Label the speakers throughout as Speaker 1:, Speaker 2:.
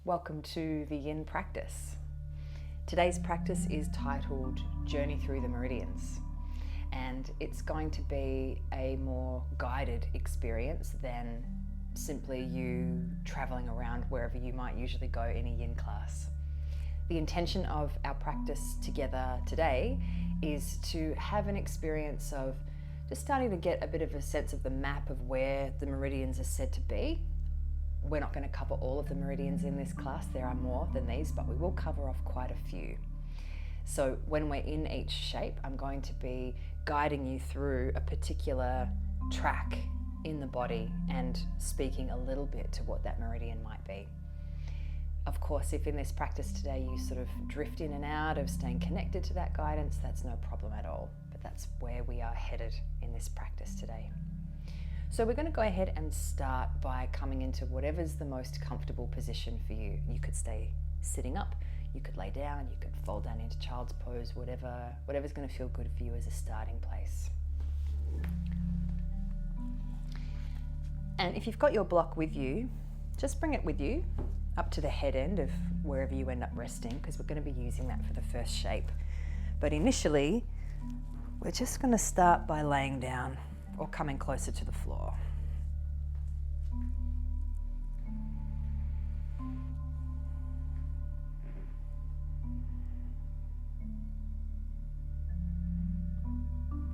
Speaker 1: Welcome to the Yin Practice. Today's practice is titled Journey Through the Meridians, and it's going to be a more guided experience than simply you traveling around wherever you might usually go in a Yin class. The intention of our practice together today is to have an experience of just starting to get a bit of a sense of the map of where the meridians are said to be. We're not going to cover all of the meridians in this class, there are more than these, but we will cover off quite a few. So when we're in each shape, I'm going to be guiding you through a particular track in the body and speaking a little bit to what that meridian might be. Of course, if in this practice today you sort of drift in and out of staying connected to that guidance, that's no problem at all, but that's where we are headed in this practice today. So we're going to go ahead and start by coming into whatever's the most comfortable position for you. You could stay sitting up, you could lay down, you could fold down into child's pose, whatever's going to feel good for you as a starting place. And if you've got your block with you, just bring it with you up to the head end of wherever you end up resting, because we're going to be using that for the first shape. But initially, we're just going to start by laying down or coming closer to the floor.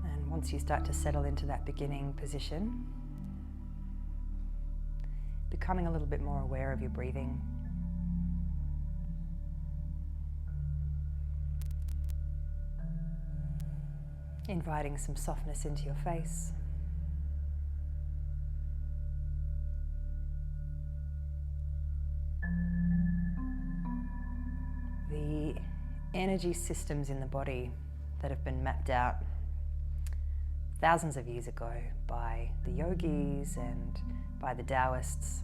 Speaker 1: And once you start to settle into that beginning position, becoming a little bit more aware of your breathing. Inviting some softness into your face. The energy systems in the body that have been mapped out thousands of years ago by the yogis and by the Taoists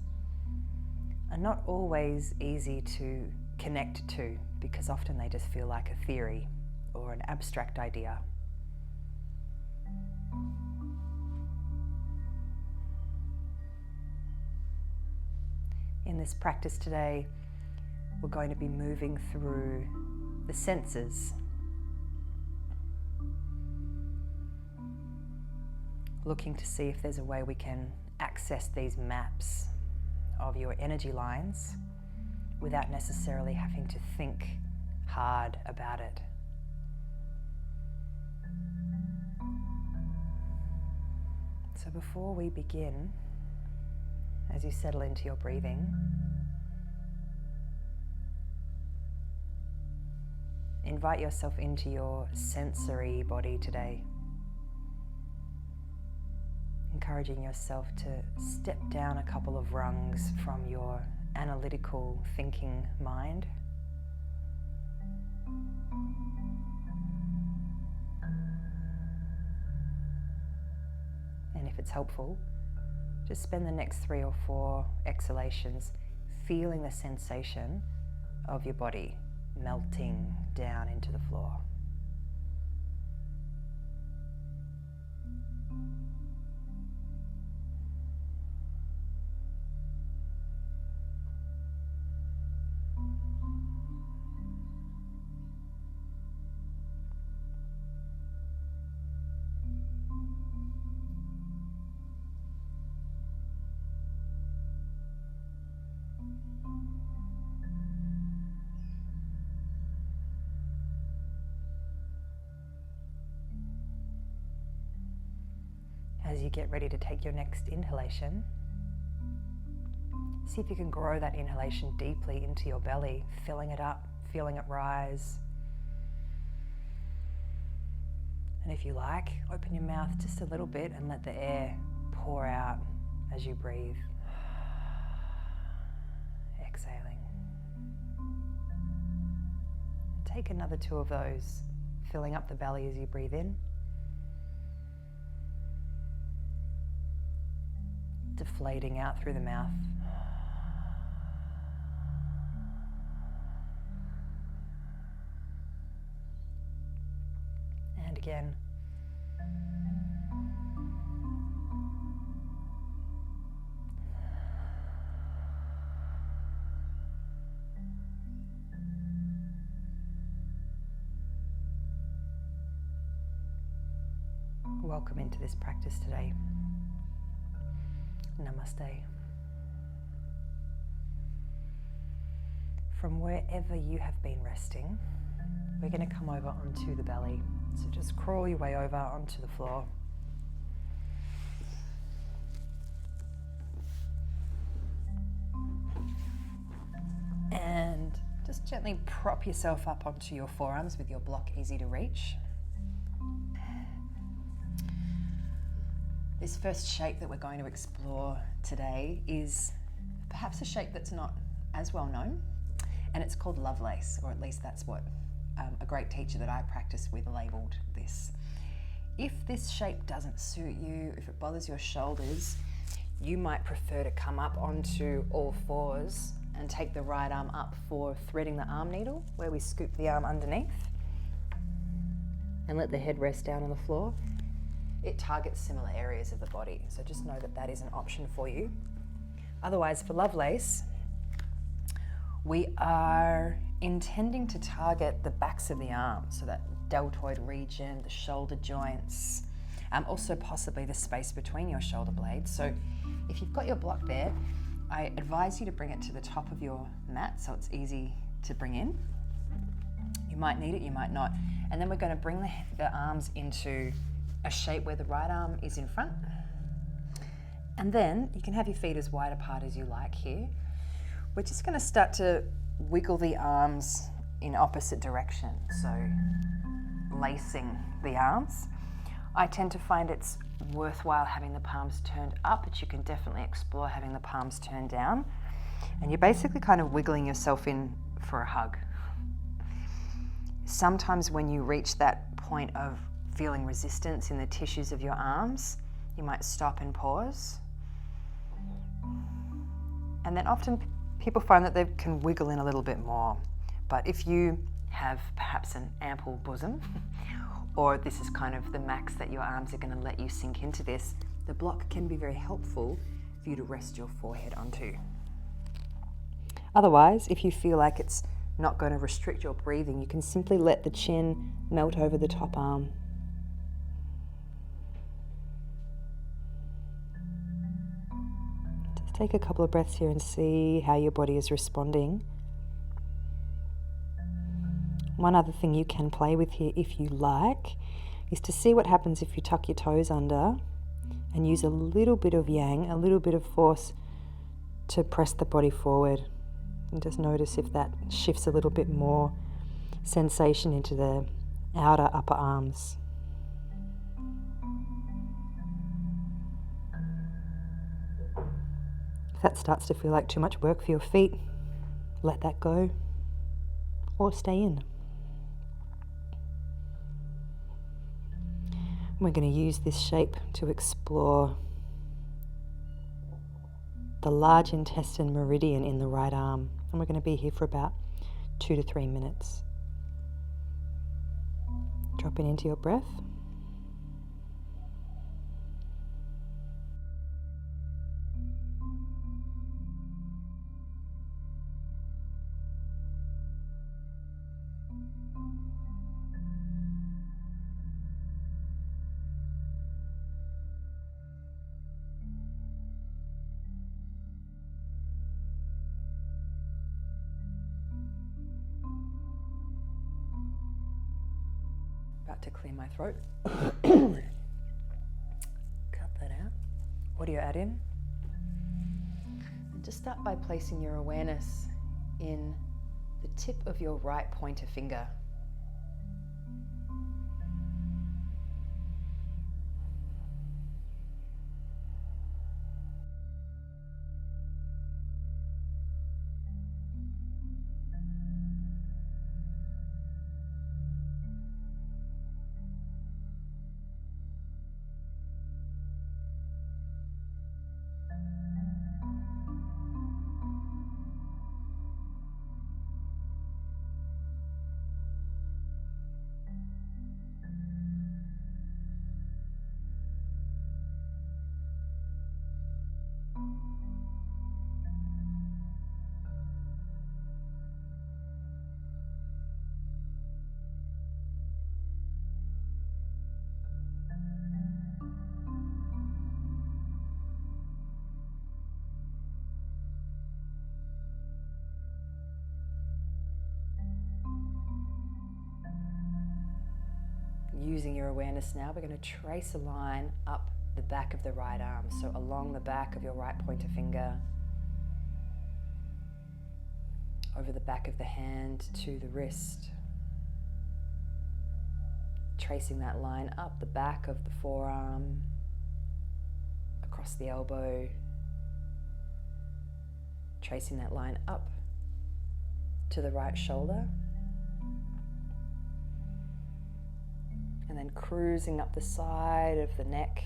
Speaker 1: are not always easy to connect to, because often they just feel like a theory or an abstract idea. In this practice today, we're going to be moving through the senses, looking to see if there's a way we can access these maps of your energy lines without necessarily having to think hard about it. So before we begin, as you settle into your breathing, invite yourself into your sensory body today, encouraging yourself to step down a couple of rungs from your analytical thinking mind and if it's helpful, just spend the next 3 or 4 exhalations feeling the sensation of your body melting down into the floor. As you get ready to take your next inhalation, see if you can grow that inhalation deeply into your belly, filling it up, feeling it rise. And if you like, open your mouth just a little bit and let the air pour out as you breathe. Exhaling. Take another 2 of those, filling up the belly as you breathe in. Deflating out through the mouth. And again. Welcome into this practice today. Namaste. From wherever you have been resting, we're going to come over onto the belly. So just crawl your way over onto the floor. And just gently prop yourself up onto your forearms with your block easy to reach. This first shape that we're going to explore today is perhaps a shape that's not as well known, and it's called Lovelace, or at least that's what a great teacher that I practice with labelled this. If this shape doesn't suit you, if it bothers your shoulders, you might prefer to come up onto all fours and take the right arm up for threading the arm needle, where we scoop the arm underneath and let the head rest down on the floor. It targets similar areas of the body, so just know that that is an option for you. Otherwise, for Lovelace, we are intending to target the backs of the arms, so that deltoid region, the shoulder joints, also possibly the space between your shoulder blades. So if you've got your block there, I advise you to bring it to the top of your mat so it's easy to bring in. You might need it, you might not. And then we're going to bring the arms into a shape where the right arm is in front. And then you can have your feet as wide apart as you like here. We're just going to start to wiggle the arms in opposite directions, so lacing the arms. I tend to find it's worthwhile having the palms turned up, but you can definitely explore having the palms turned down. And you're basically kind of wiggling yourself in for a hug. Sometimes when you reach that point of feeling resistance in the tissues of your arms, you might stop and pause. And then often people find that they can wiggle in a little bit more. But if you have perhaps an ample bosom, or this is kind of the max that your arms are going to let you sink into this, the block can be very helpful for you to rest your forehead onto. Otherwise, if you feel like it's not going to restrict your breathing, you can simply let the chin melt over the top arm. Just take a couple of breaths here and see how your body is responding. One other thing you can play with here, if you like, is to see what happens if you tuck your toes under and use a little bit of yang, a little bit of force to press the body forward. And just notice if that shifts a little bit more sensation into the outer upper arms. If that starts to feel like too much work for your feet, let that go or stay in. We're going to use this shape to explore the large intestine meridian in the right arm. And we're going to be here for about 2 to 3 minutes. Dropping into your breath. About to clear my throat. Cut that out. Audio add in. And just start by placing your awareness in the tip of your right pointer finger. Using your awareness now, we're going to trace a line up the back of the right arm. So along the back of your right pointer finger, over the back of the hand to the wrist. Tracing that line up the back of the forearm, across the elbow. Tracing that line up to the right shoulder. And then cruising up the side of the neck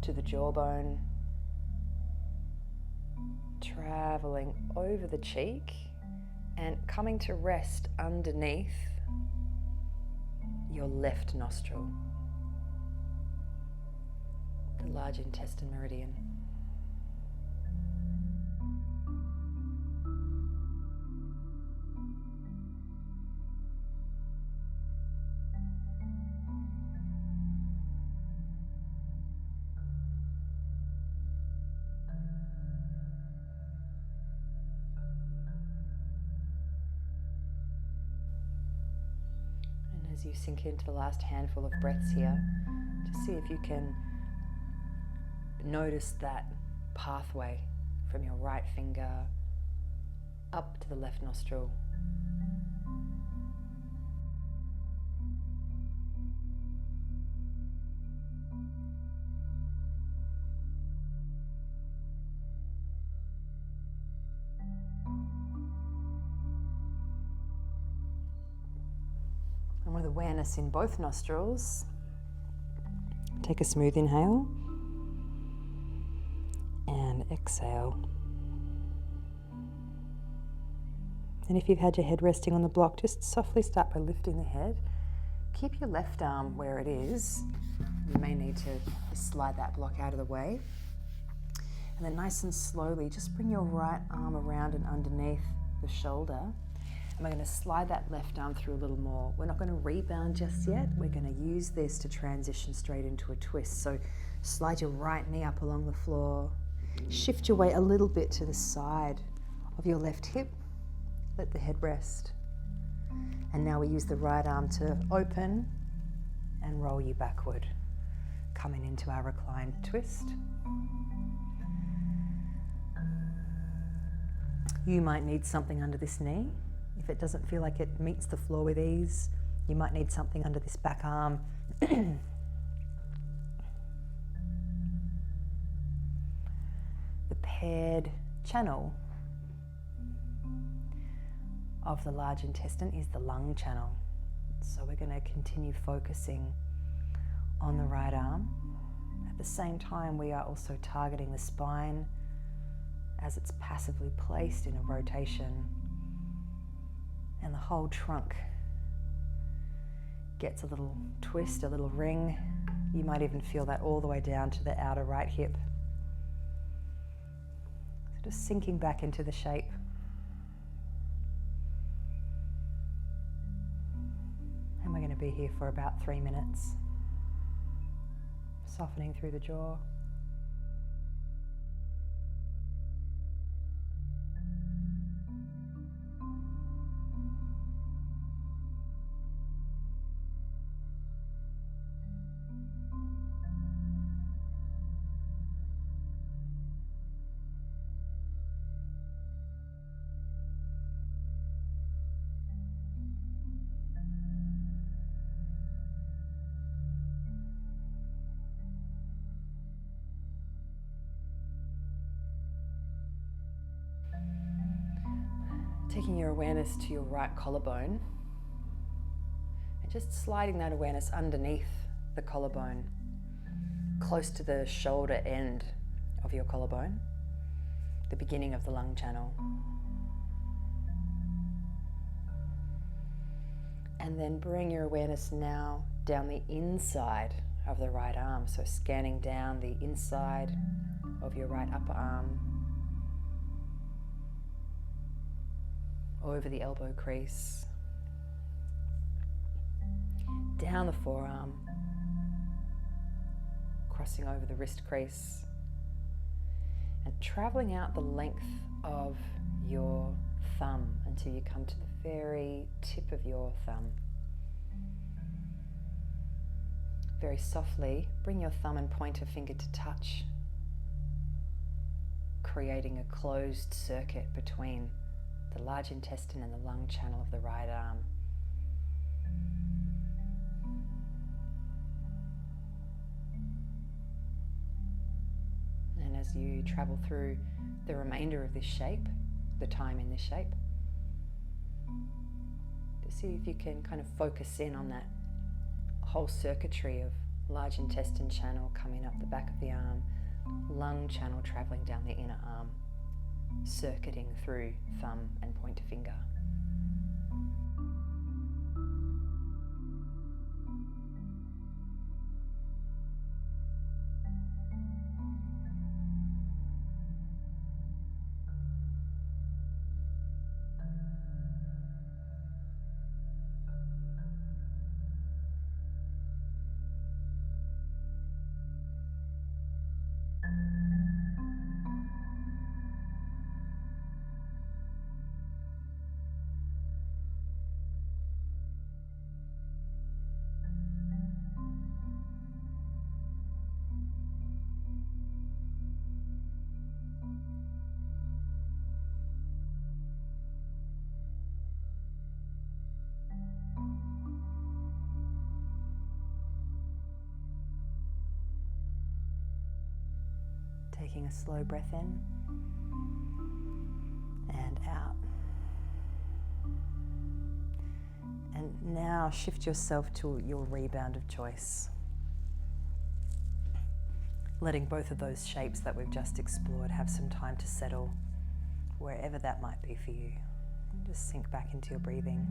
Speaker 1: to the jawbone, traveling over the cheek and coming to rest underneath your left nostril, the large intestine meridian. As you sink into the last handful of breaths here, just see if you can notice that pathway from your right finger up to the left nostril. And with awareness in both nostrils, take a smooth inhale and exhale. And if you've had your head resting on the block, just softly start by lifting the head. Keep your left arm where it is. You may need to slide that block out of the way. And then nice and slowly, just bring your right arm around and underneath the shoulder. And we're going to slide that left arm through a little more. We're not going to rebound just yet. We're going to use this to transition straight into a twist. So slide your right knee up along the floor. Shift your weight a little bit to the side of your left hip. Let the head rest. And now we use the right arm to open and roll you backward, coming into our reclined twist. You might need something under this knee. If it doesn't feel like it meets the floor with ease, you might need something under this back arm. The paired channel of the large intestine is the lung channel. So we're going to continue focusing on the right arm. At the same time, we are also targeting the spine as it's passively placed in a rotation. And the whole trunk gets a little twist, a little ring. You might even feel that all the way down to the outer right hip. So just sinking back into the shape. And we're going to be here for about 3 minutes. Softening through the jaw. Taking your awareness to your right collarbone and just sliding that awareness underneath the collarbone, close to the shoulder end of your collarbone, the beginning of the lung channel. And then bring your awareness now down the inside of the right arm, so scanning down the inside of your right upper arm, over the elbow crease, down the forearm, crossing over the wrist crease, and traveling out the length of your thumb until you come to the very tip of your thumb. very softly bring your thumb and pointer finger to touch, creating a closed circuit between the large intestine and the lung channel of the right arm. And as you travel through the remainder of this shape, the time in this shape, to see if you can kind of focus in on that whole circuitry of large intestine channel coming up the back of the arm, lung channel traveling down the inner arm, circuiting through thumb and pointer finger. Taking a slow breath in and out. And now shift yourself to your rebound of choice. Letting both of those shapes that we've just explored have some time to settle, wherever that might be for you. And just sink back into your breathing.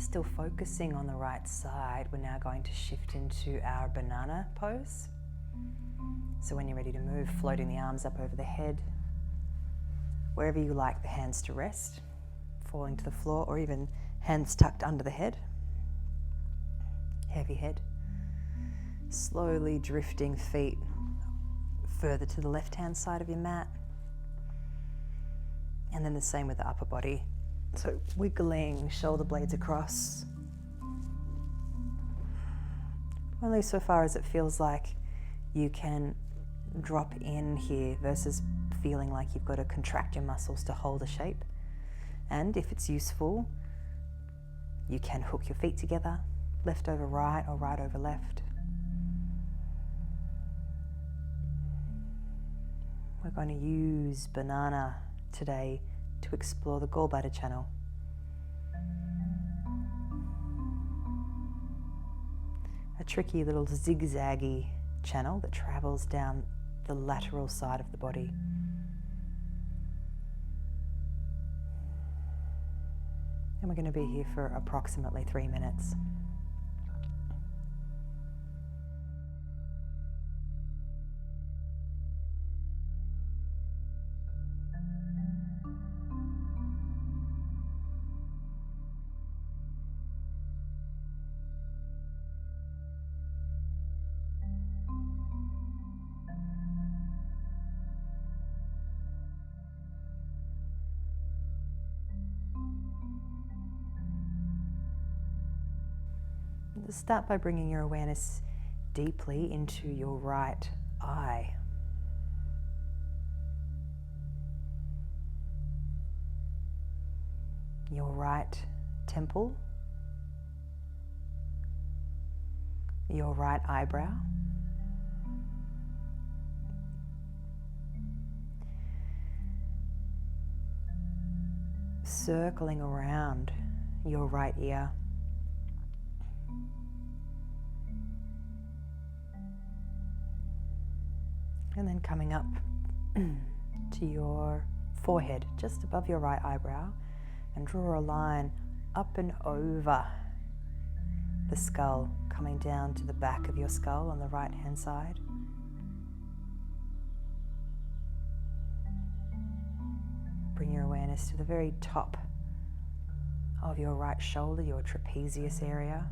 Speaker 1: Still focusing on the right side, we're now going to shift into our banana pose. So when you're ready to move, floating the arms up over the head, wherever you like the hands to rest, falling to the floor, or even hands tucked under the head. Heavy head. Slowly drifting feet further to the left-hand side of your mat. And then the same with the upper body. So wiggling shoulder blades across. Only so far as it feels like you can drop in here versus feeling like you've got to contract your muscles to hold a shape. And if it's useful, you can hook your feet together, left over right or right over left. We're going to use banana today to explore the gallbladder channel. A tricky little zigzaggy channel that travels down the lateral side of the body. And we're going to be here for approximately 3 minutes. Start by bringing your awareness deeply into your right eye. Your right temple, your right eyebrow. Circling around your right ear. And then coming up to your forehead, just above your right eyebrow, and draw a line up and over the skull, coming down to the back of your skull on the right hand side. Bring your awareness to the very top of your right shoulder, your trapezius area.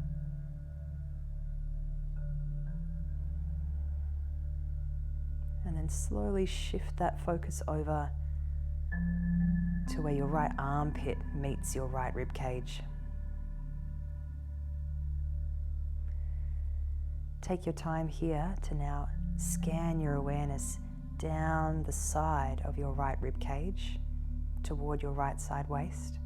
Speaker 1: And then slowly shift that focus over to where your right armpit meets your right rib cage. Take your time here to now scan your awareness down the side of your right rib cage toward your right side waist.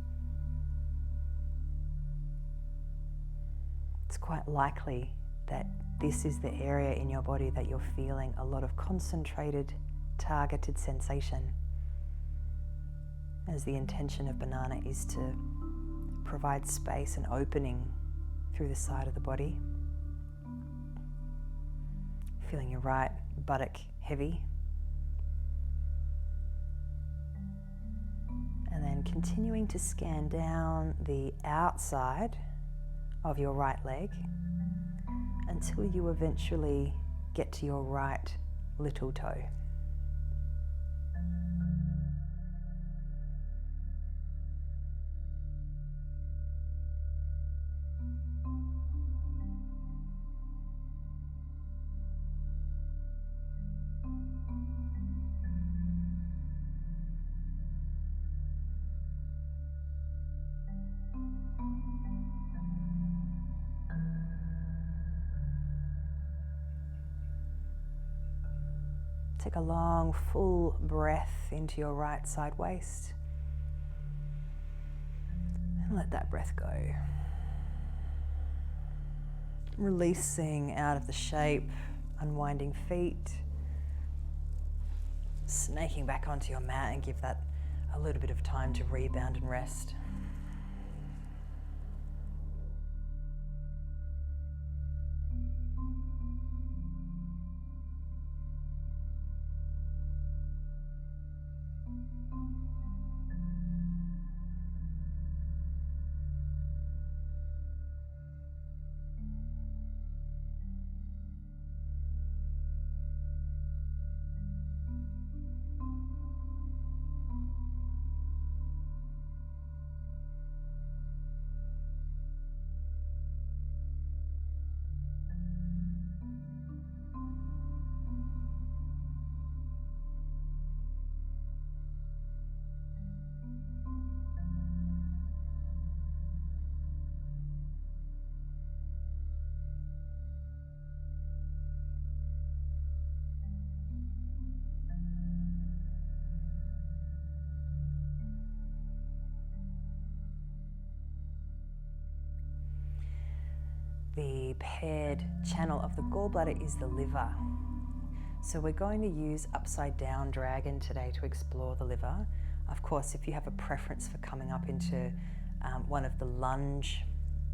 Speaker 1: It's quite likely that this is the area in your body that you're feeling a lot of concentrated, targeted sensation, as the intention of Banana is to provide space and opening through the side of the body. Feeling your right buttock heavy. And then continuing to scan down the outside of your right leg until you eventually get to your right little toe. Take a long, full breath into your right side waist and let that breath go. Releasing out of the shape, unwinding feet, snaking back onto your mat, and give that a little bit of time to rebound and rest. The paired channel of the gallbladder is the liver. So we're going to use upside down dragon today to explore the liver. Of course, if you have a preference for coming up into one of the lunge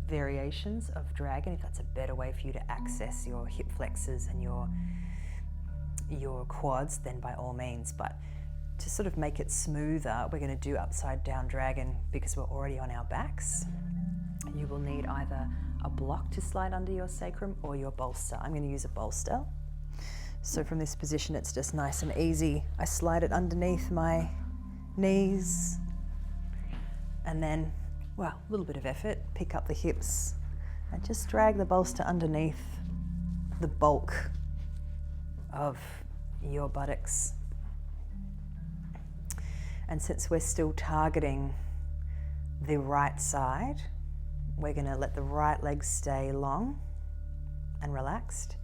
Speaker 1: variations of dragon, if that's a better way for you to access your hip flexors and your quads, then by all means. But to sort of make it smoother, we're going to do upside down dragon because we're already on our backs. You will need either a block to slide under your sacrum or your bolster. I'm going to use a bolster. So from this position, it's just nice and easy. I slide it underneath my knees and then, well, a little bit of effort, pick up the hips and just drag the bolster underneath the bulk of your buttocks. And since we're still targeting the right side, we're going to let the right leg stay long and relaxed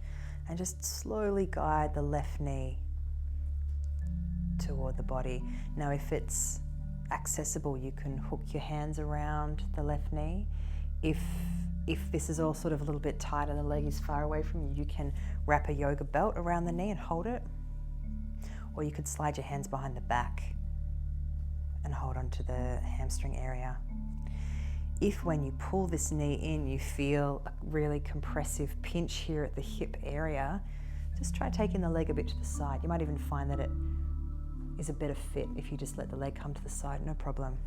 Speaker 1: and just slowly guide the left knee toward the body. Now, if it's accessible, you can hook your hands around the left knee. If
Speaker 2: If this is all sort of a little bit tight and the leg is far away from you, you can wrap a yoga belt around the knee and hold it. Or you could slide your hands behind the back and hold onto the hamstring area. If when you pull this knee in, you feel a really compressive pinch here at the hip area, just try taking the leg a bit to the side. You might even find that it is a better fit if you just let the leg come to the side, no problem.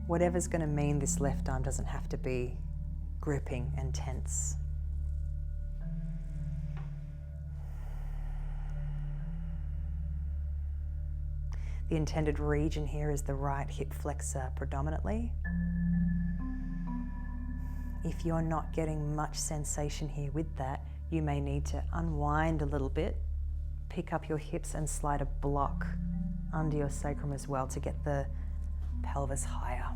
Speaker 2: Whatever's going to mean this left arm doesn't have to be gripping and tense. The intended region here is the right hip flexor predominantly. If you're not getting much sensation here with that, you may need to unwind a little bit, pick up your hips and slide a block under your sacrum as well to get the pelvis higher.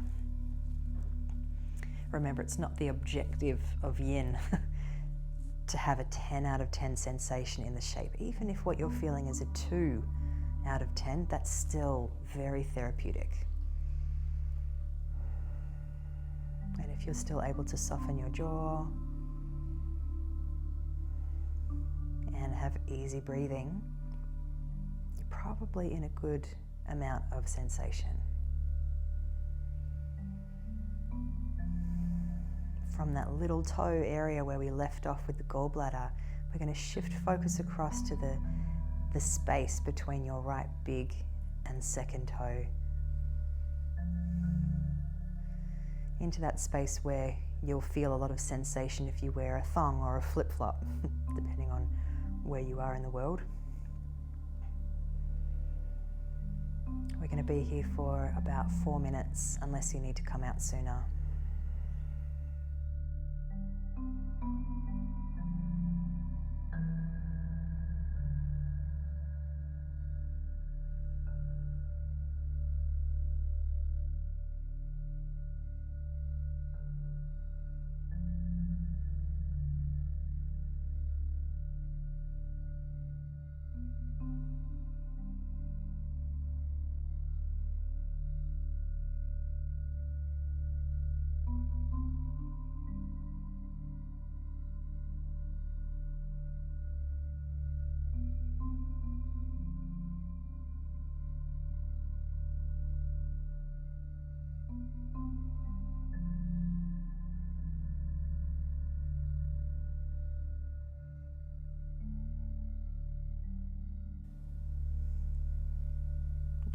Speaker 2: Remember, it's not the objective of yin to have a 10 out of 10 sensation in the shape. Even if what you're feeling is a 2 out of 10, that's still very therapeutic. And if you're still able to soften your jaw and have easy breathing, you're probably in a good amount of sensation. From that little toe area where we left off with the gallbladder, we're going to shift focus across to the space between your right big and second toe. Into that space where you'll feel a lot of sensation if you wear a thong or a flip-flop, depending on where you are in the world. We're going to be here for about 4 minutes, unless you need to come out sooner.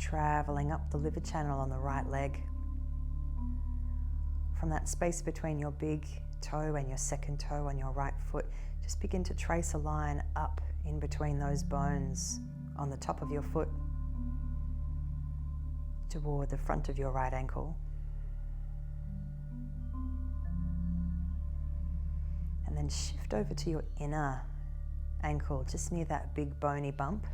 Speaker 2: Traveling up the liver channel on the right leg. From that space between your big toe and your second toe on your right foot, just begin to trace a line up in between those bones on the top of your foot toward the front of your right ankle. And then shift over to your inner ankle, just near that big bony bump.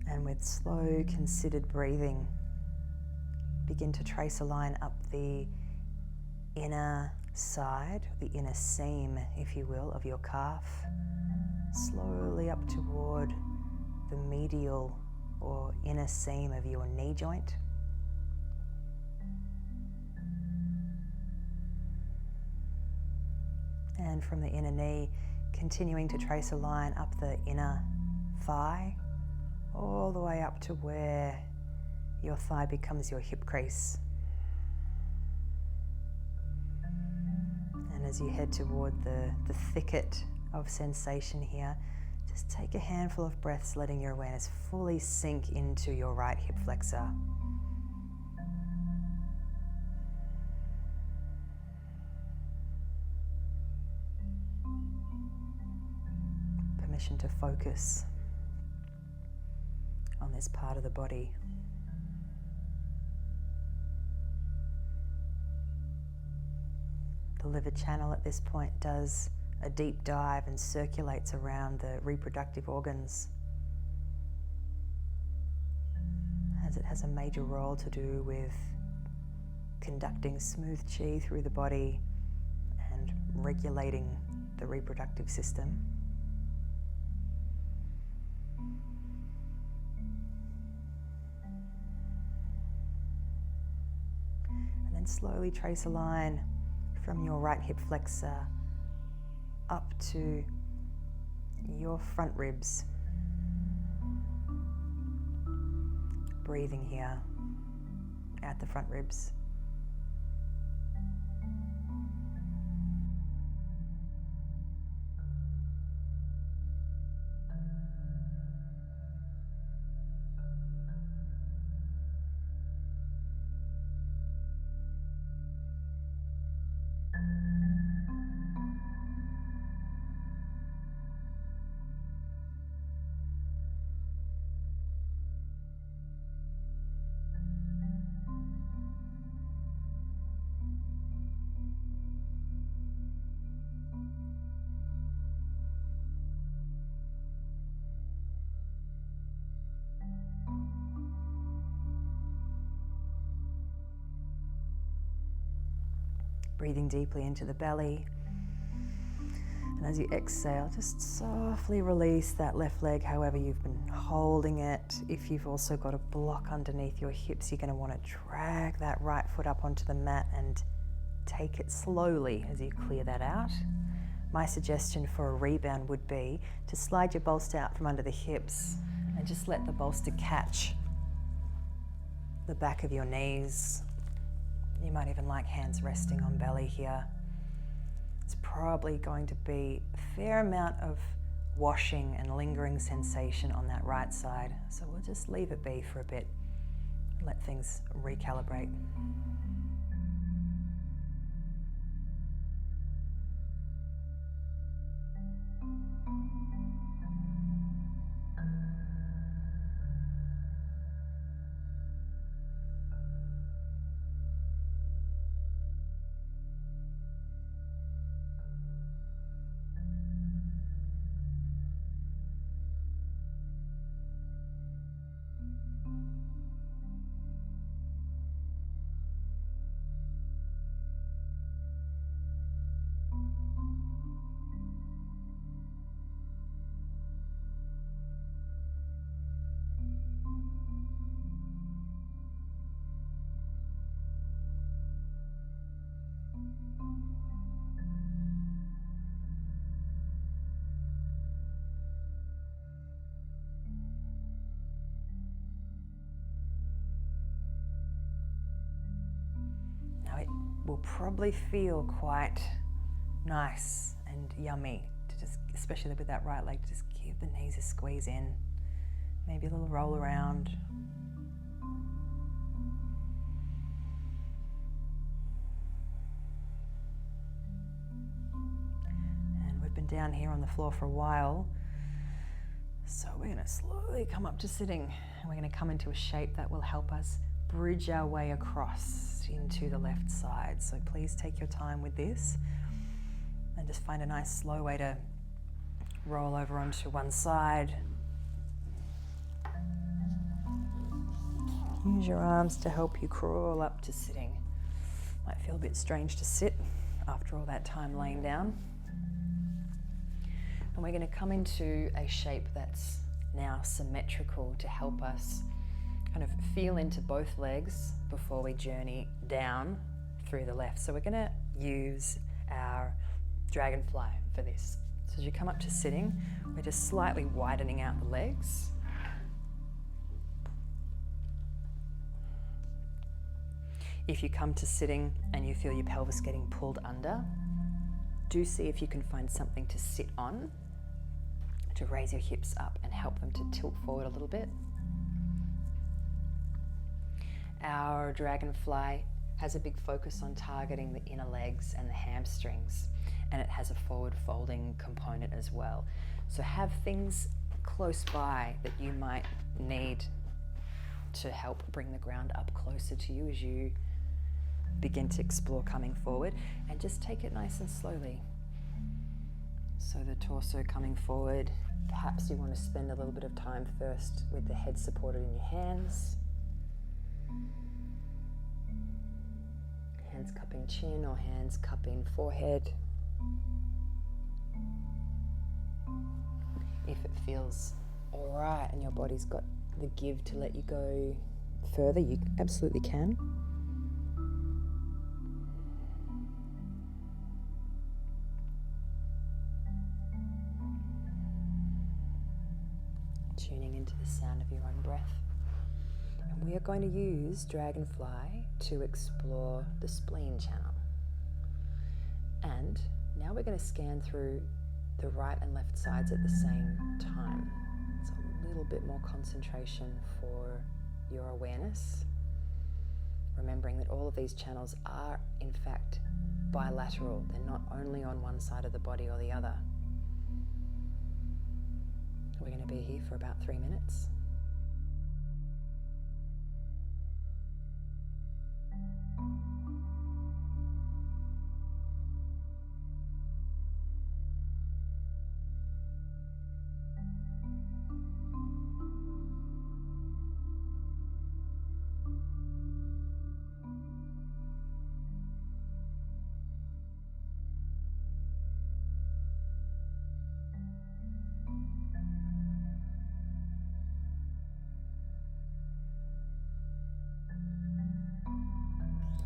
Speaker 2: And with slow, considered breathing, begin to trace a line up the inner side, the inner seam, if you will, of your calf, slowly up toward the medial or inner seam of your knee joint. And from the inner knee, continuing to trace a line up the inner thigh, all the way up to where your thigh becomes your hip crease. And as you head toward the thicket of sensation here, just take a handful of breaths, letting your awareness fully sink into your right hip flexor. Permission to focus on this part of the body. The liver channel at this point does a deep dive and circulates around the reproductive organs, as it has a major role to do with conducting smooth chi through the body and regulating the reproductive system. And slowly trace a line from your right hip flexor up to your front ribs. Breathing here at the front ribs. Breathing deeply into the belly. And as you exhale, just softly release that left leg however you've been holding it. If you've also got a block underneath your hips, you're going to want to drag that right foot up onto the mat and take it slowly as you clear that out. My suggestion for a rebound would be to slide your bolster out from under the hips and just let the bolster catch the back of your knees. You might even like hands resting on belly here. It's probably going to be a fair amount of washing and lingering sensation on that right side. So we'll just leave it be for a bit and let things recalibrate. Will probably feel quite nice and yummy to just, especially with that right leg, to just give the knees a squeeze in, maybe a little roll around. And we've been down here on the floor for a while, so we're going to slowly come up to sitting, and we're going to come into a shape that will help us bridge our way across into the left side. So please take your time with this and just find a nice slow way to roll over onto one side. Use your arms to help you crawl up to sitting. Might feel a bit strange to sit after all that time laying down. And we're going to come into a shape that's now symmetrical to help us kind of feel into both legs before we journey down through the left. So we're going to use our Dragonfly for this. So as you come up to sitting, we're just slightly widening out the legs. If you come to sitting and you feel your pelvis getting pulled under, do see if you can find something to sit on to raise your hips up and help them to tilt forward a little bit. Our Dragonfly has a big focus on targeting the inner legs and the hamstrings, and it has a forward folding component as well. So have things close by that you might need to help bring the ground up closer to you as you begin to explore coming forward, and just take it nice and slowly. So the torso coming forward, perhaps you want to spend a little bit of time first with the head supported in your hands. Hands cupping chin or hands cupping forehead. If it feels alright and your body's got the give to let you go further, you absolutely can. sound of your own breath. And we are going to use Dragonfly to explore the spleen channel. And now we're going to scan through the right and left sides at the same time. It's a little bit more concentration for your awareness. Remembering that all of these channels are in fact bilateral. They're not only on one side of the body or the other. We're going to be here for about 3 minutes.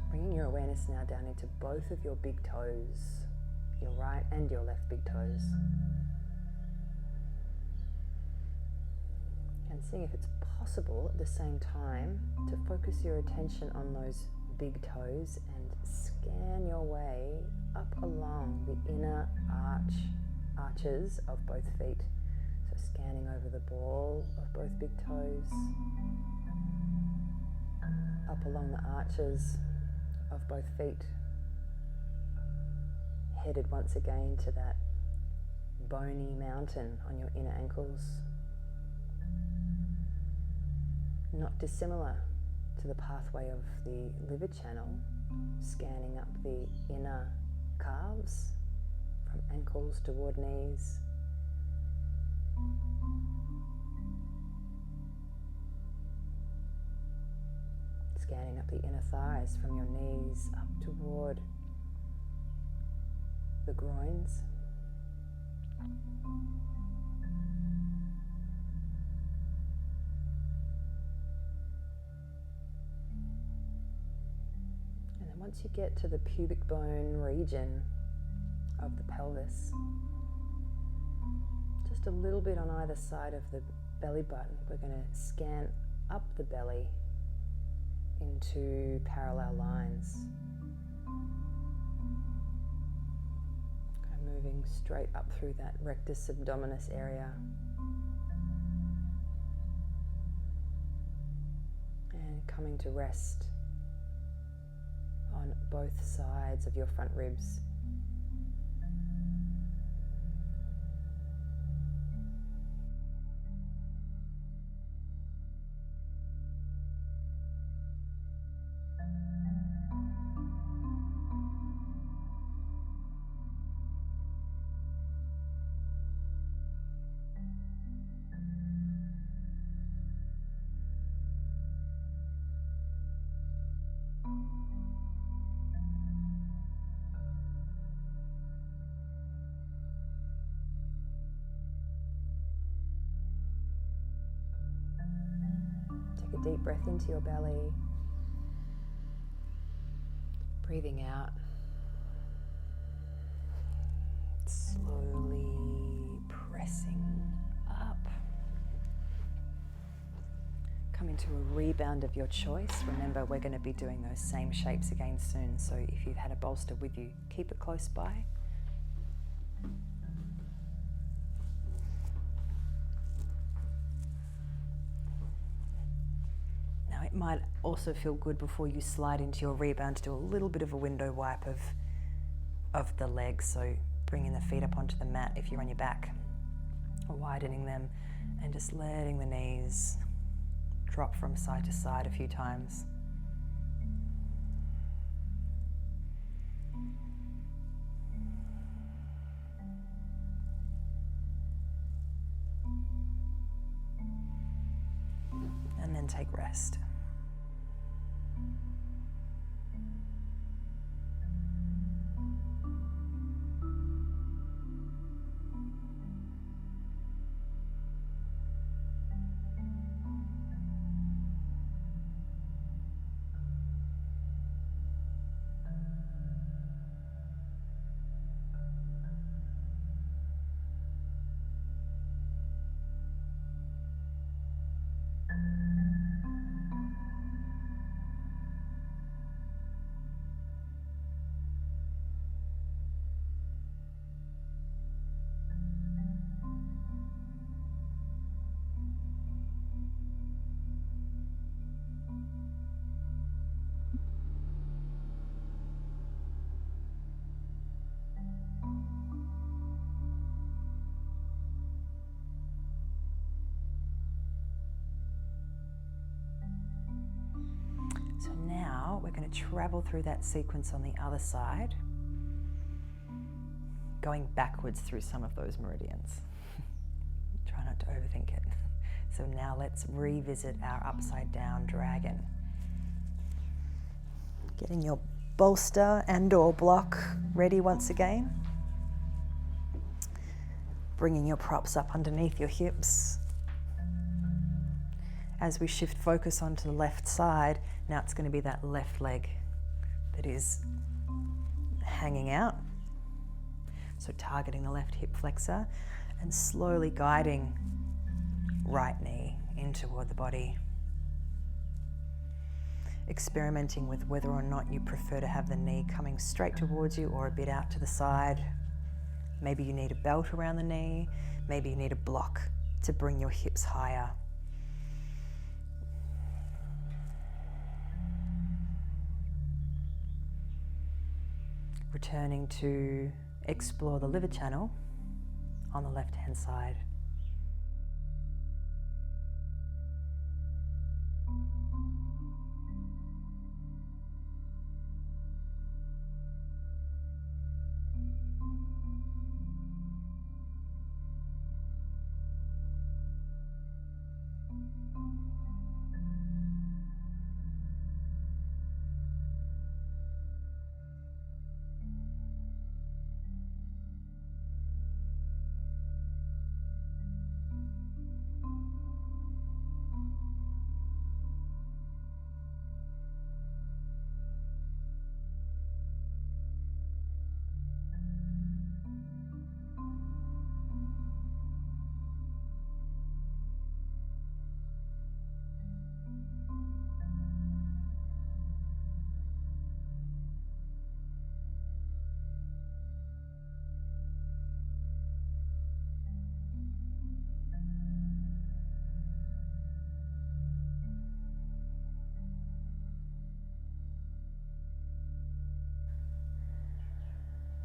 Speaker 2: Bringing your awareness now down into both of your big toes, your right and your left big toes. And seeing if it's possible at the same time to focus your attention on those big toes and scan your way up along the inner arches of both feet. So scanning over the ball of both big toes, up along the arches of both feet, headed once again to that bony mountain on your inner ankles. Not dissimilar to the pathway of the liver channel, scanning up the inner calves from ankles toward knees. Scanning up the inner thighs from your knees up toward the groins. And then once you get to the pubic bone region of the pelvis, just a little bit on either side of the belly button, we're going to scan up the belly into parallel lines. Kind of moving straight up through that rectus abdominis area. And coming to rest on both sides of your front ribs. Take a deep breath into your belly, breathing out, slowly pressing up. Come into a rebound of your choice. Remember, we're going to be doing those same shapes again soon, so if you've had a bolster with you, keep it close by. It might also feel good before you slide into your rebound to do a little bit of a window wipe of the legs. So bringing the feet up onto the mat if you're on your back, widening them and just letting the knees drop from side to side a few times. And then take rest. we're going to travel through that sequence on the other side, going backwards through some of those meridians. Try not to overthink it. So now let's revisit our upside down dragon. Getting your bolster and or block ready once again. Bringing your props up underneath your hips. As we shift focus onto the left side, now it's going to be that left leg that is hanging out. So targeting the left hip flexor and slowly guiding right knee in toward the body. Experimenting with whether or not you prefer to have the knee coming straight towards you or a bit out to the side. Maybe you need a belt around the knee. Maybe you need a block to bring your hips higher. Returning to explore the liver channel on the left-hand side.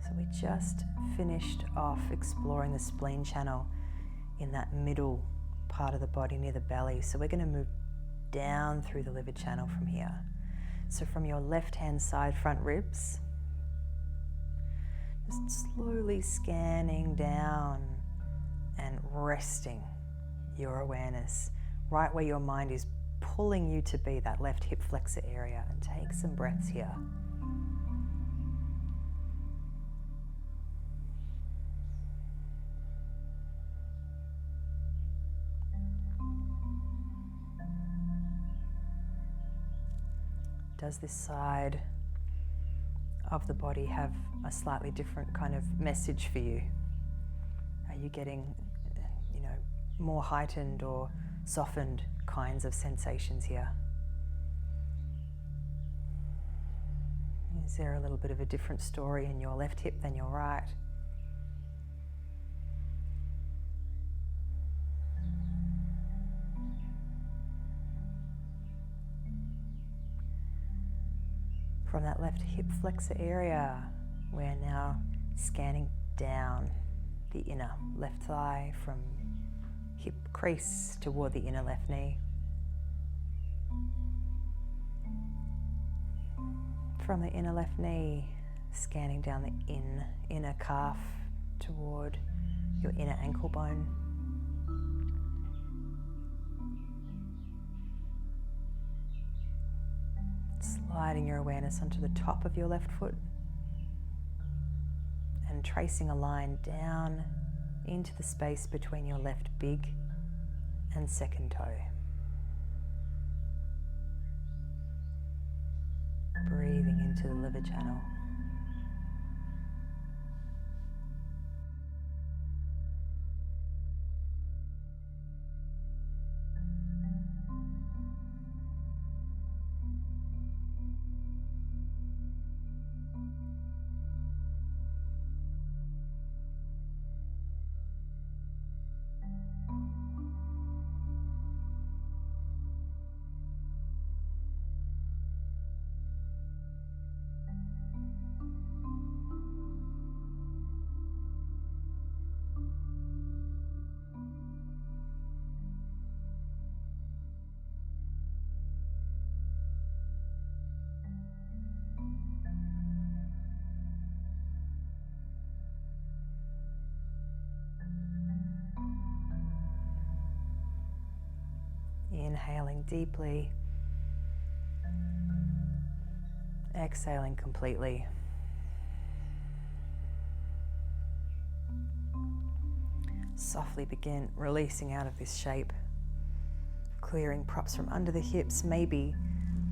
Speaker 2: So we just finished off exploring the spleen channel in that middle part of the body near the belly. So we're going to move down through the liver channel from here. So from your left-hand side front ribs, just slowly scanning down and resting your awareness right where your mind is pulling you to be, that left hip flexor area, and take some breaths here. Does this side of the body have a slightly different kind of message for you? Are you getting, more heightened or softened kinds of sensations here? Is there a little bit of a different story in your left hip than your right? From that left hip flexor area, we're now scanning down the inner left thigh from hip crease toward the inner left knee. From the inner left knee, scanning down the inner calf toward your inner ankle bone. Sliding your awareness onto the top of your left foot and tracing a line down into the space between your left big and second toe. Breathing into the liver channel. Inhaling deeply, exhaling completely. Softly begin releasing out of this shape, clearing props from under the hips, maybe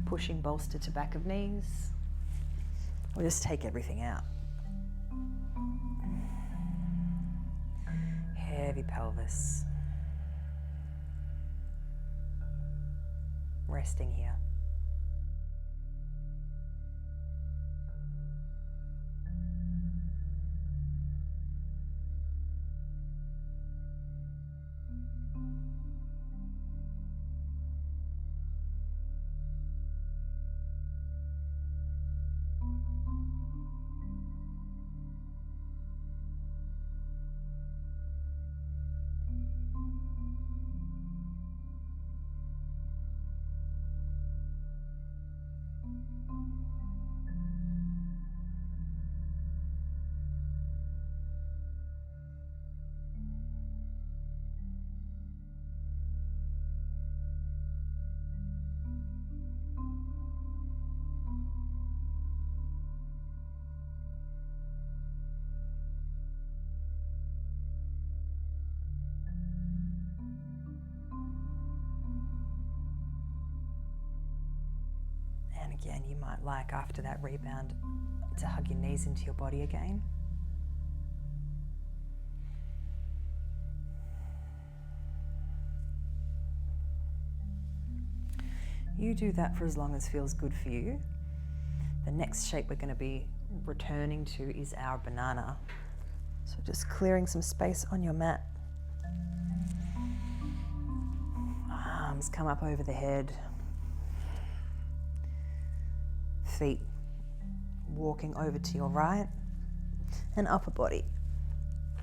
Speaker 2: pushing bolster to back of knees, or just take everything out. Heavy pelvis. Resting here. And again, you might like after that rebound to hug your knees into your body again. You do that for as long as feels good for you. The next shape we're going to be returning to is our banana. So just clearing some space on your mat. Arms come up over the head. Feet walking over to your right, and upper body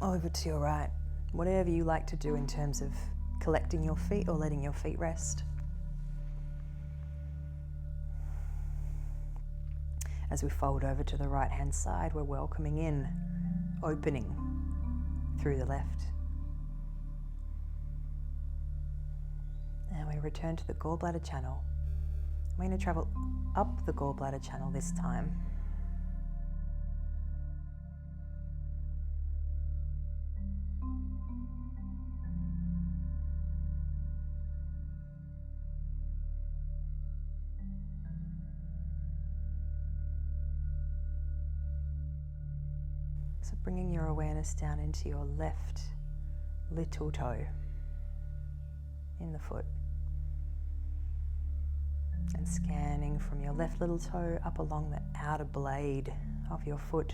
Speaker 2: over to your right. Whatever you like to do in terms of collecting your feet or letting your feet rest. As we fold over to the right hand side, we're welcoming in, opening through the left. And we return to the gallbladder channel. We're going to travel up the gallbladder channel this time. So bringing your awareness down into your left little toe in the foot. And scanning from your left little toe up along the outer blade of your foot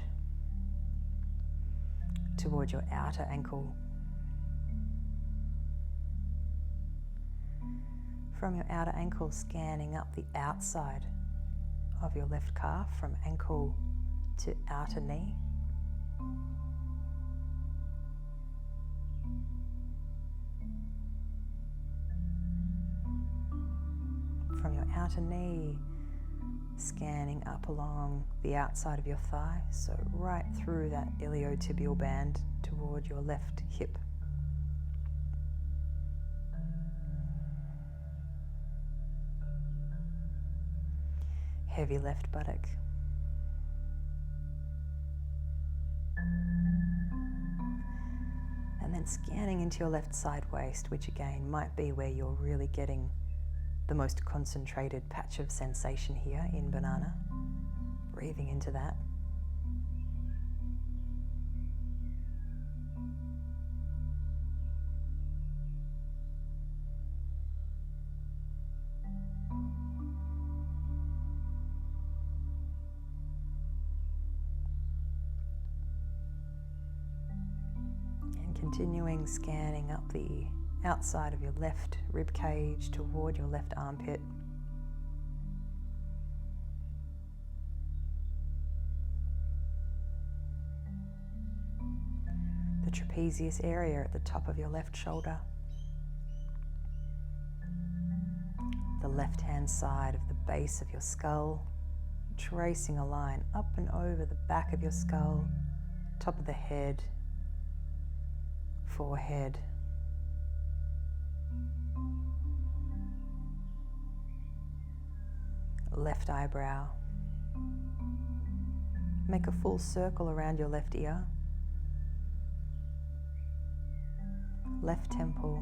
Speaker 2: towards your outer ankle. From your outer ankle, scanning up the outside of your left calf from ankle to outer knee. From your outer knee, scanning up along the outside of your thigh, so right through that iliotibial band toward your left hip. Heavy left buttock. And then scanning into your left side waist, which again might be where you're really getting the most concentrated patch of sensation here in banana. Breathing into that. And continuing scanning up the outside of your left rib cage toward your left armpit. The trapezius area at the top of your left shoulder. The left hand side of the base of your skull, tracing a line up and over the back of your skull, top of the head, forehead, left eyebrow. Make a full circle around your left ear, left temple,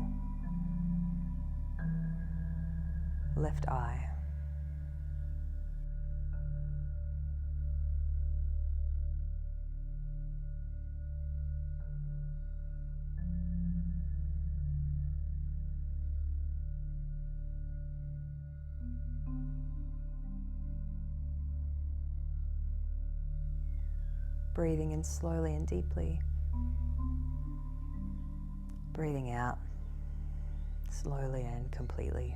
Speaker 2: left eye. Breathing in slowly and deeply. Breathing out slowly and completely.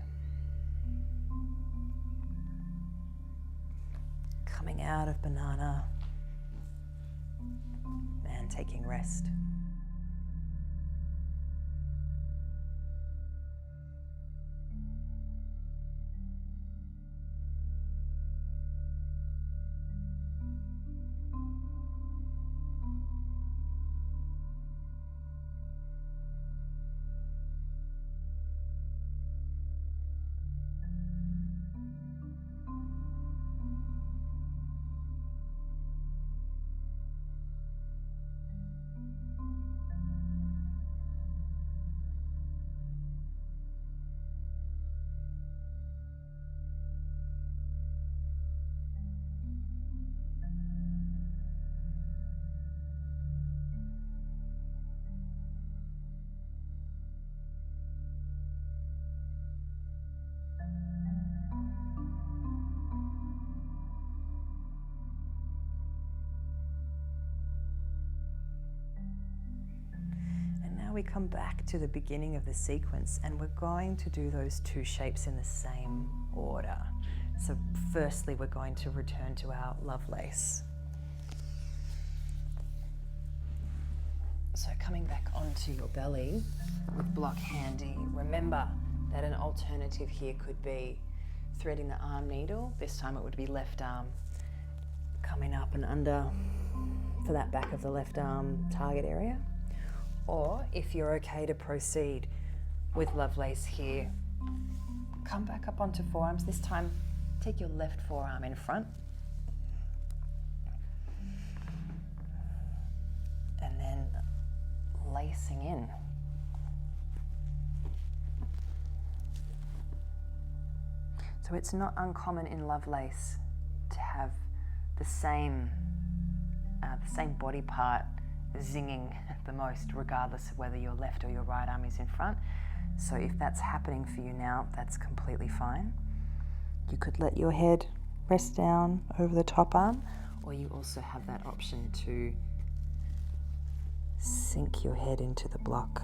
Speaker 2: Coming out of banana and taking rest. We come back to the beginning of the sequence, and we're going to do those two shapes in the same order. So firstly, we're going to return to our Lovelace. So coming back onto your belly with block handy, remember that an alternative here could be threading the arm needle. This time it would be left arm, coming up and under for that back of the left arm target area. Or if you're okay to proceed with Lovelace here, come back up onto forearms. This time, take your left forearm in front. And then lacing in. So it's not uncommon in Lovelace to have the same body part zinging the most, regardless of whether your left or your right arm is in front. So if that's happening for you now, that's completely fine. You could let your head rest down over the top arm, or you also have that option to sink your head into the block.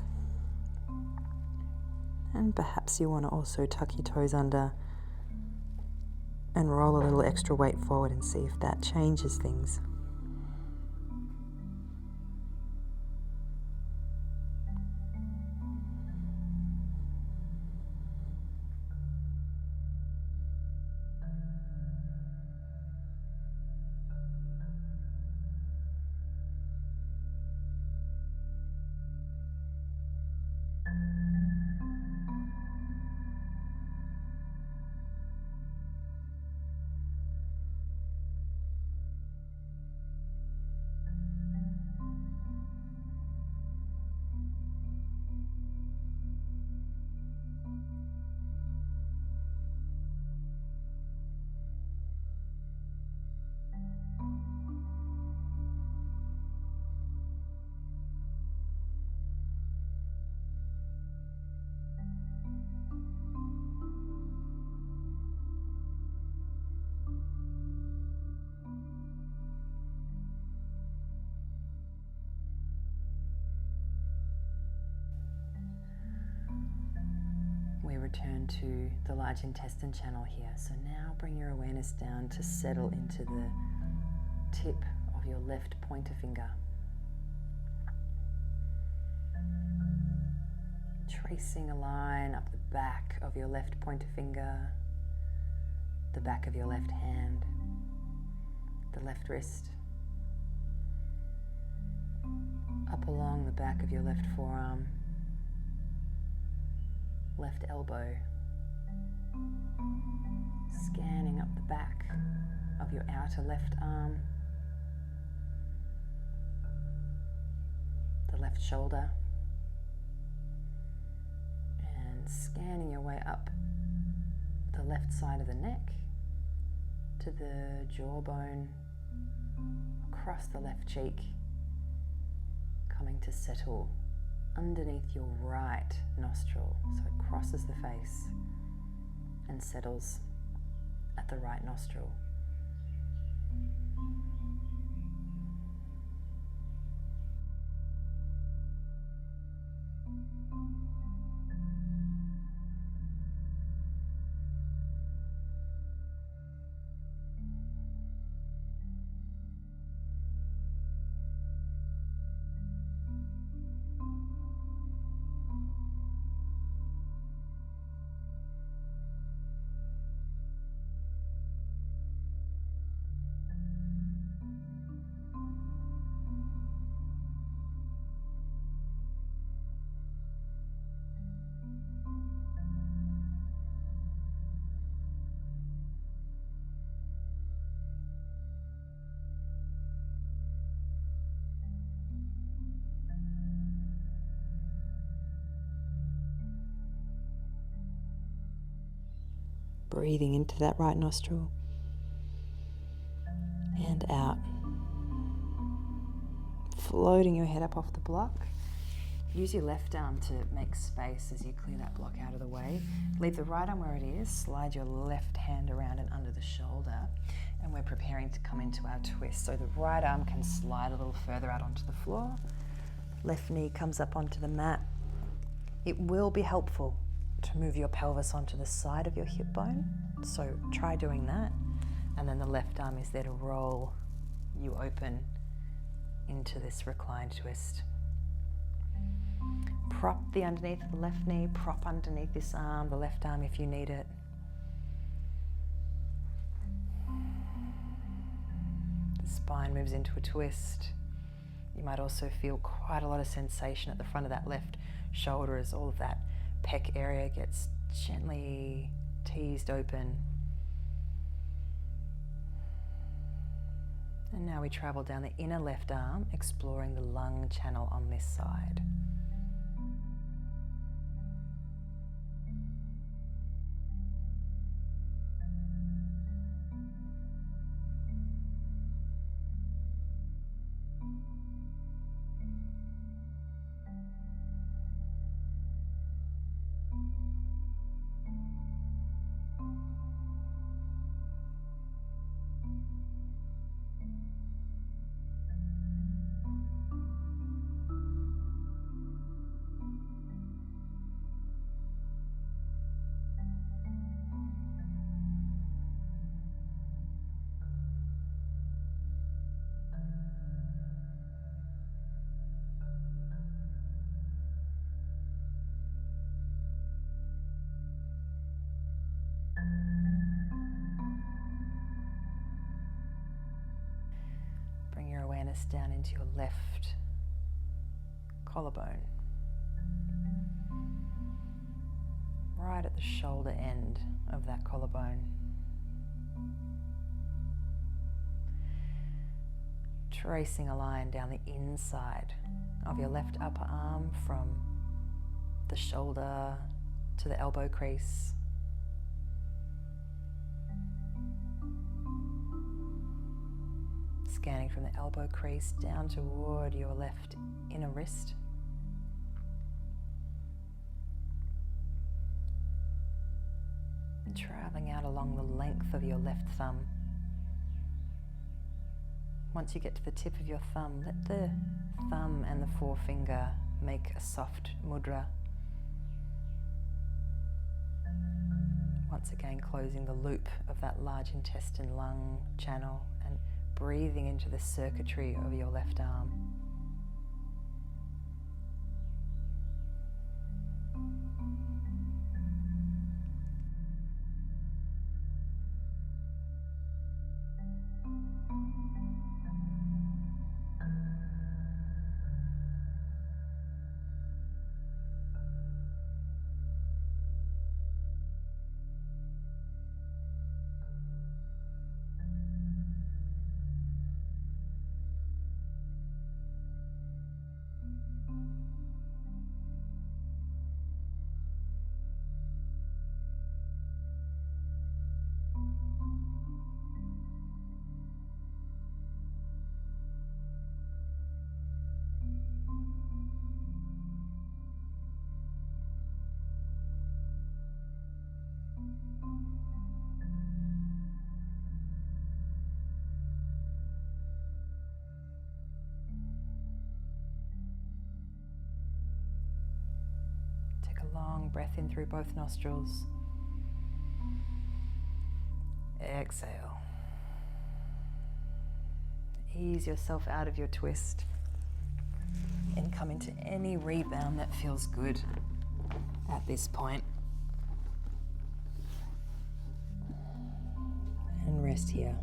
Speaker 2: And perhaps you want to also tuck your toes under and roll a little extra weight forward and see if that changes things. We return to the large intestine channel here. So now bring your awareness down to settle into the tip of your left pointer finger. Tracing a line up the back of your left pointer finger, the back of your left hand, the left wrist, up along the back of your left forearm, left elbow, scanning up the back of your outer left arm, the left shoulder, and scanning your way up the left side of the neck to the jawbone, across the left cheek, coming to settle underneath your right nostril. So it crosses the face and settles at the right nostril. Breathing into that right nostril and out. Floating your head up off the block. Use your left arm to make space as you clear that block out of the way. Leave the right arm where it is. Slide your left hand around and under the shoulder. And we're preparing to come into our twist. So the right arm can slide a little further out onto the floor. Left knee comes up onto the mat. It will be helpful to move your pelvis onto the side of your hip bone. So try doing that. And then the left arm is there to roll you open into this reclined twist. Prop the underneath of the left knee, prop underneath this arm, the left arm if you need it. The spine moves into a twist. You might also feel quite a lot of sensation at the front of that left shoulder as all of that pec area gets gently teased open. And now we travel down the inner left arm, exploring the lung channel on this side. Bring your awareness down into your left collarbone, right at the shoulder end of that collarbone. Tracing a line down the inside of your left upper arm from the shoulder to the elbow crease. Scanning from the elbow crease down toward your left inner wrist. And traveling out along the length of your left thumb. Once you get to the tip of your thumb, let the thumb and the forefinger make a soft mudra. Once again, closing the loop of that large intestine lung channel and breathing into the circuitry of your left arm. long breath in through both nostrils. Exhale. Ease yourself out of your twist and come into any rebound that feels good at this point. And rest here.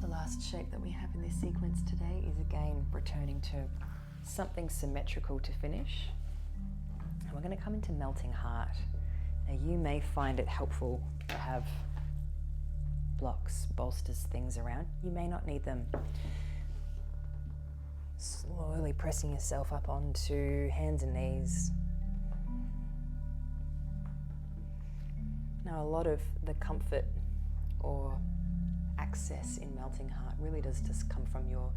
Speaker 2: The last shape that we have in this sequence today is again returning to something symmetrical to finish. And we're going to come into melting heart. Now you may find it helpful to have blocks, bolsters, things around. You may not need them. Slowly pressing yourself up onto hands and knees. Now a lot of the comfort or access in melting heart really does just come from your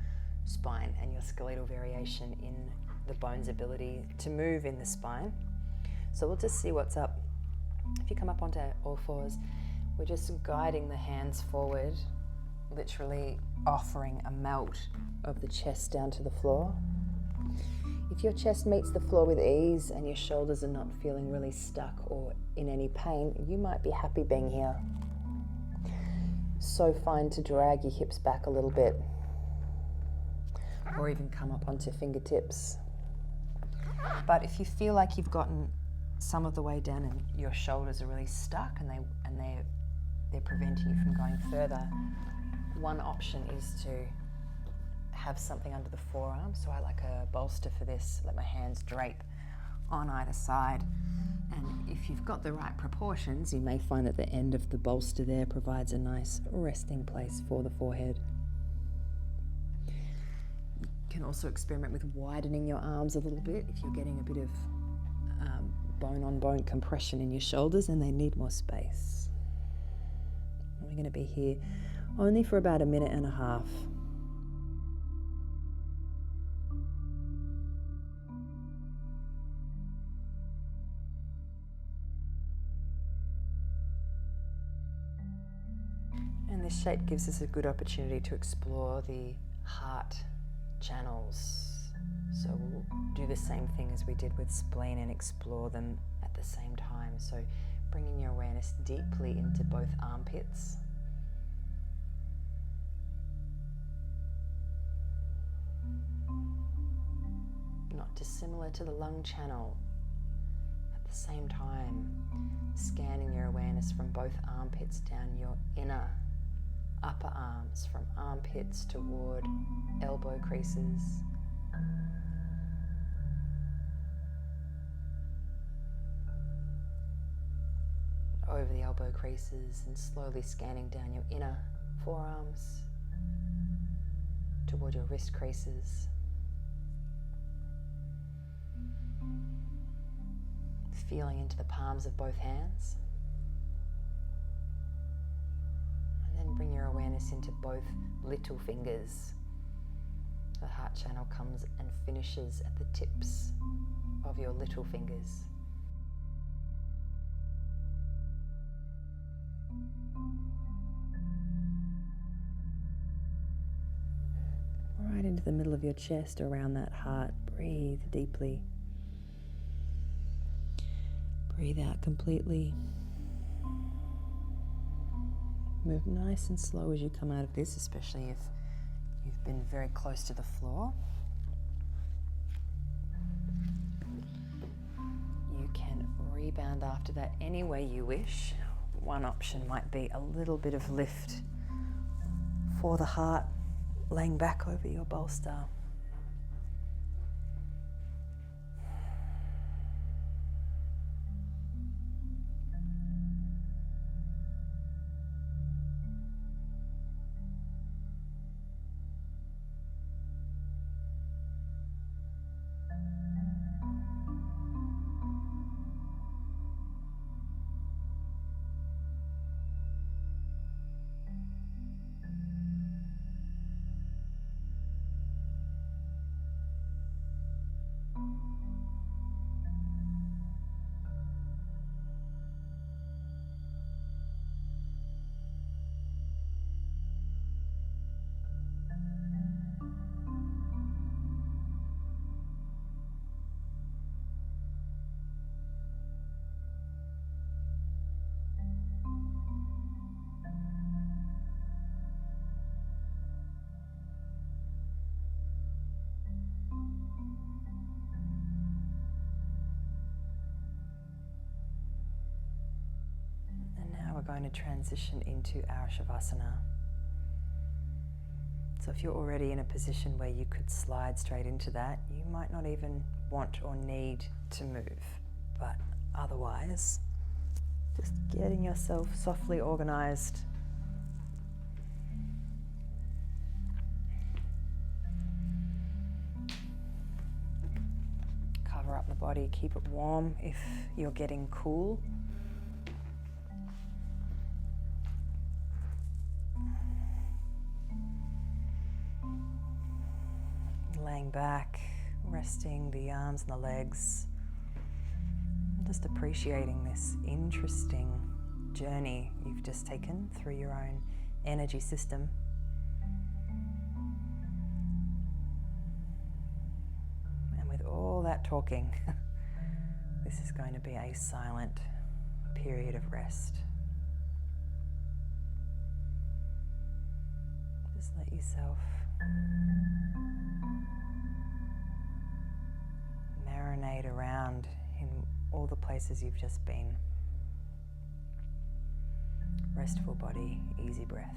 Speaker 2: spine and your skeletal variation in the bone's ability to move in the spine. So we'll just see what's up. If you come up onto all fours, we're just guiding the hands forward, literally offering a melt of the chest down to the floor. If your chest meets the floor with ease and your shoulders are not feeling really stuck or in any pain, you might be happy being here. So fine to drag your hips back a little bit, or even come up onto fingertips. But if you feel like you've gotten some of the way down and your shoulders are really stuck and they're preventing you from going further, one option is to have something under the forearm. So I like a bolster for this. Let my hands drape on either side. And if you've got the right proportions, you may find that the end of the bolster there provides a nice resting place for the forehead. You can also experiment with widening your arms a little bit if you're getting a bit of bone-on-bone compression in your shoulders and they need more space. We're going to be here only for about 1.5 minutes. And this shape gives us a good opportunity to explore the heart channels. So we'll do the same thing as we did with spleen and explore them at the same time. So bringing your awareness deeply into both armpits. Not dissimilar to the lung channel. At the same time, scanning your awareness from both armpits down your inner upper arms, from armpits toward elbow creases. Over the elbow creases, and slowly scanning down your inner forearms toward your wrist creases. Feeling into the palms of both hands. And then bring your awareness into both little fingers. The heart channel comes and finishes at the tips of your little fingers. Right into the middle of your chest, around that heart. Breathe deeply. Breathe out completely. Move nice and slow as you come out of this, especially if you've been very close to the floor.
Speaker 1: rebound after that any way you wish. One option might be a little bit of lift for the heart, laying back over your bolster. We're going to transition into our Shavasana. So if you're already in a position where you could slide straight into that, you might not even want or need to move. But otherwise, just getting yourself softly organized. Cover up the body, keep it warm if you're getting cool. Laying back, resting the arms and the legs, just appreciating this interesting journey you've just taken through your own energy system. And with all that talking, this is going to be a silent period of rest. Just let yourself marinate around in all the places you've just been. Restful body, easy breath.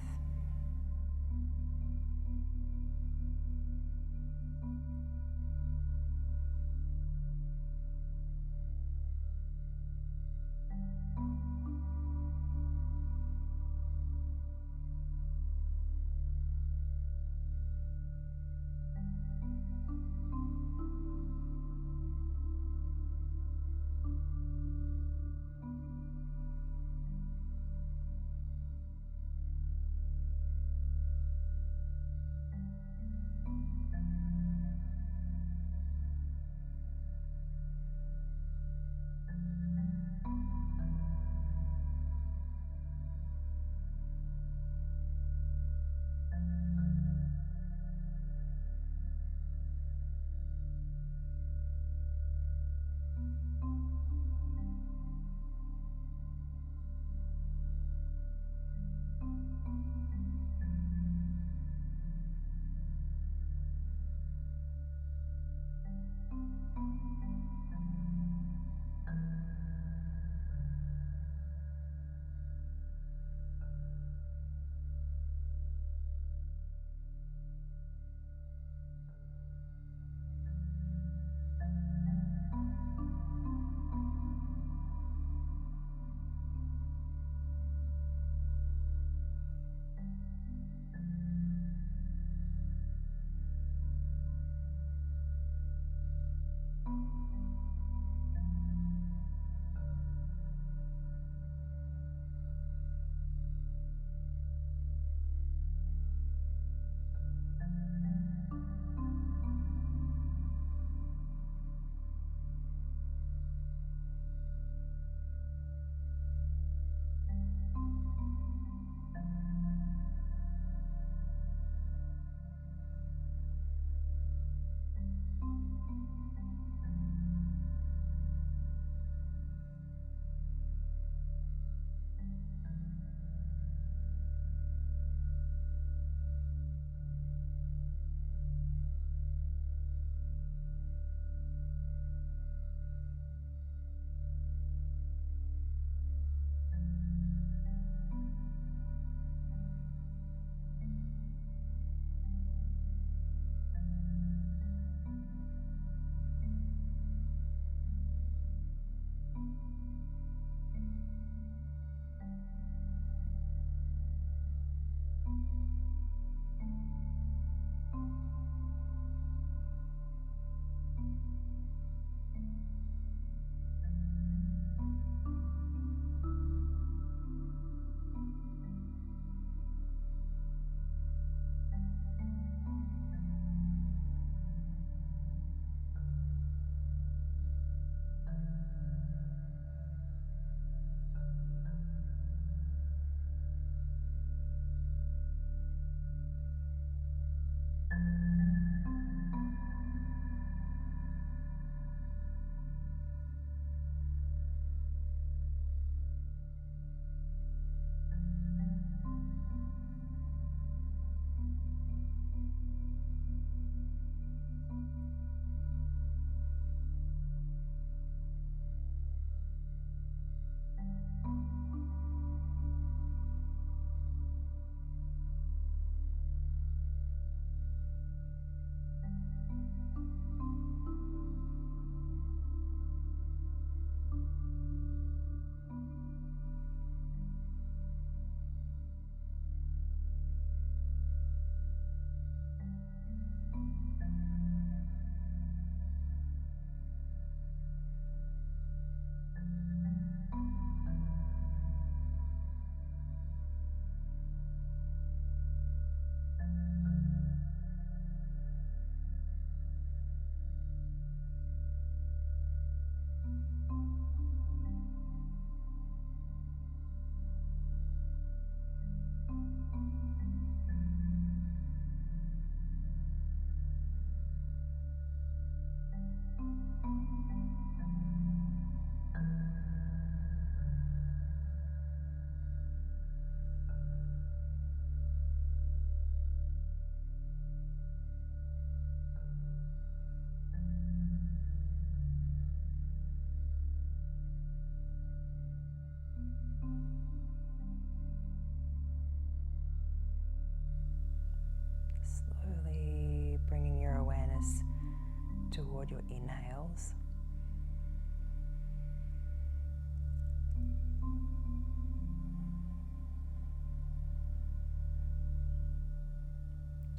Speaker 2: alongside your inhales.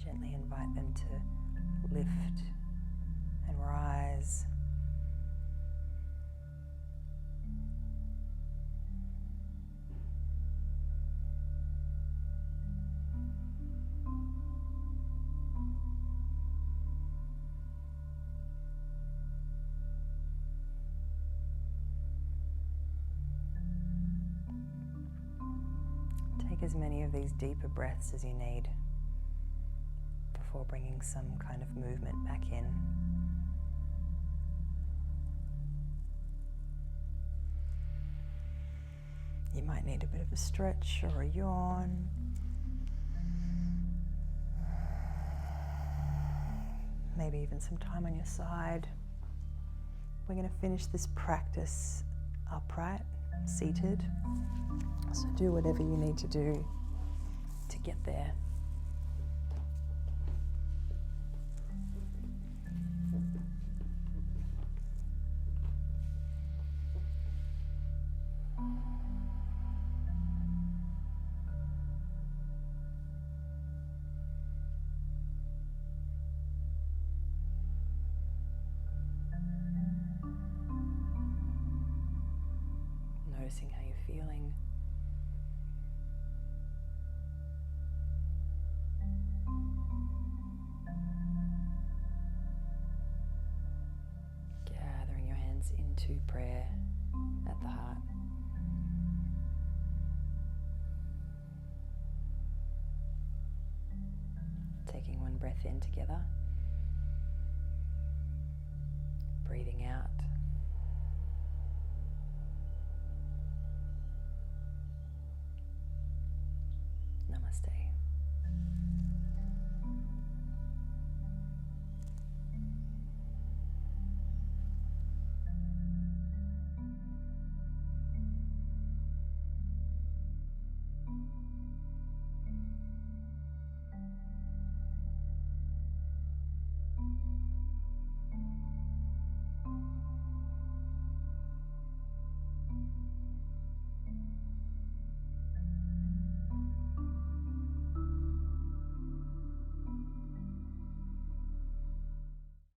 Speaker 2: Gently invite them to lift and rise. Take as many of these deeper breaths as you need before bringing some kind of movement back in. You might need a bit of a stretch or a yawn. Maybe even some time on your side. We're going to finish this practice upright, seated. So do whatever you need to do to get there. Noticing how you're feeling. Gathering your hands into prayer at the heart. Taking one breath in together. Breathing out. Namaste.